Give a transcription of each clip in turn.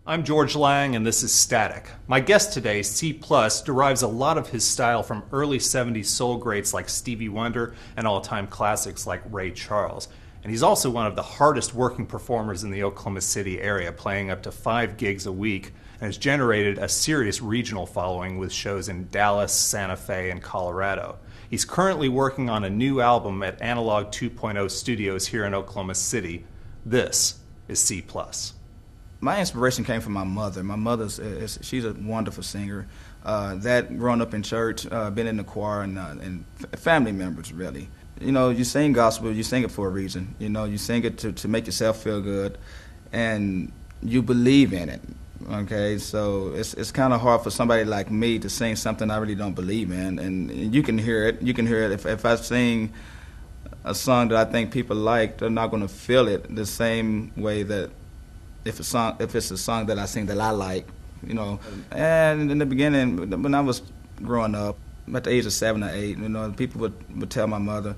I'm George Lang, and this is Static. My guest today, CPlus, derives a lot of his style from early 70s soul greats like Stevie Wonder and all-time classics like Ray Charles. And he's also one of the hardest working performers in the Oklahoma City area, playing up to 5 gigs a week, and has generated a serious regional following with shows in Dallas, Santa Fe, and Colorado. He's currently working on a new album at Analog 2.0 Studios here in Oklahoma City. This is CPlus. My inspiration came from my mother. My she's a wonderful singer. That growing up in church, been in the choir, and family members really. You know, you sing gospel, you sing it for a reason. You know, you sing it to make yourself feel good, and you believe in it. Okay, so it's kind of hard for somebody like me to sing something I really don't believe in, and you can hear it. You can hear it if I sing a song that I think people like, they're not going to feel it the same way that if it's a song that I sing that I like, you know. And in the beginning, when I was growing up, at the age of 7 or 8, you know, people would tell my mother,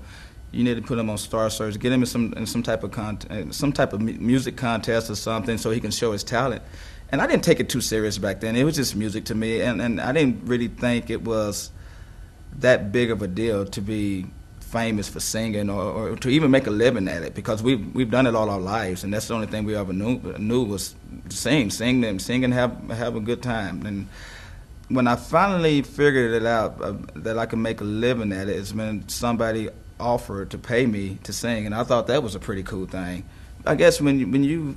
you need to put him on Star Search, get him in some type of music contest or something, so he can show his talent. And I didn't take it too serious back then. It was just music to me, and I didn't really think it was that big of a deal to be famous for singing or to even make a living at it, because we've done it all our lives, and that's the only thing we ever knew was to sing and have a good time. And when I finally figured it out that I could make a living at it is when somebody offered to pay me to sing, and I thought that was a pretty cool thing. I guess when you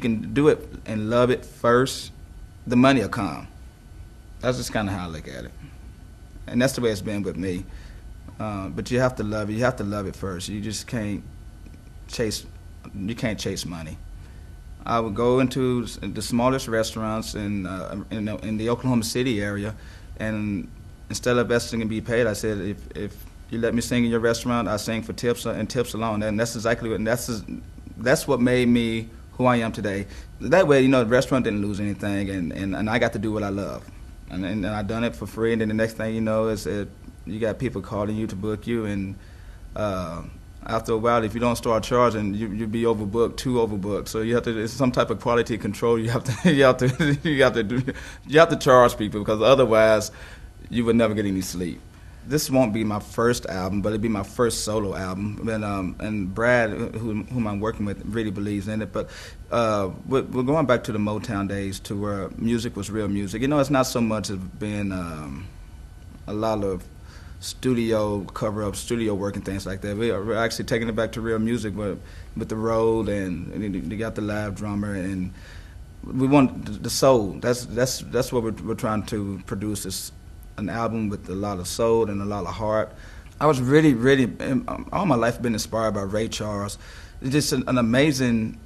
can do it and love it first, the money will come. That's just kind of how I look at it, and that's the way it's been with me. But you have to love it. You have to love it first. You just can't chase. You can't chase money. I would go into the smallest restaurants in the Oklahoma City area, and instead of asking to be paid, I said, if you let me sing in your restaurant, I sing for tips and tips alone. And that's exactly what. And that's what made me who I am today. That way, you know, the restaurant didn't lose anything, and I got to do what I love, and I done it for free. And then the next thing you know is you got people calling you to book you, and after a while, if you don't start charging, you'll be overbooked, too overbooked. So you have to, it's some type of quality control. You have to charge people, because otherwise, you would never get any sleep. This won't be my first album, but it'll be my first solo album. And Brad, whom I'm working with, really believes in it. But we're going back to the Motown days, to where music was real music. You know, it's not so much of being a lot of studio cover-up, studio work and things like that. We're actually taking it back to real music with the roll, and you got the live drummer, and we want the soul. That's what we're trying to produce, is an album with a lot of soul and a lot of heart. I was really, all my life been inspired by Ray Charles. Just an amazing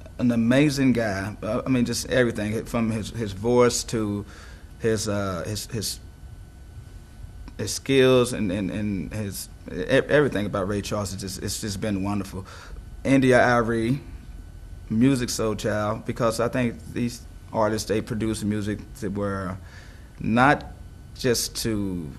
guy. I mean, just everything from his voice to his skills and his everything about Ray Charles. It's just been wonderful. India Ivory, Music Soul Child, because I think these artists, they produce music that were not just to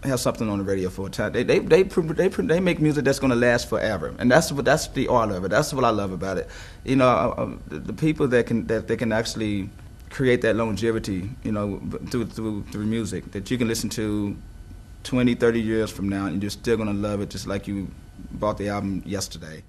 have something on the radio for a time. They make music that's going to last forever, and that's the art of it. That's what I love about it. You know, the people that can actually create that longevity, you know, through music that you can listen to 20, 30 years from now, and you're still going to love it just like you bought the album yesterday.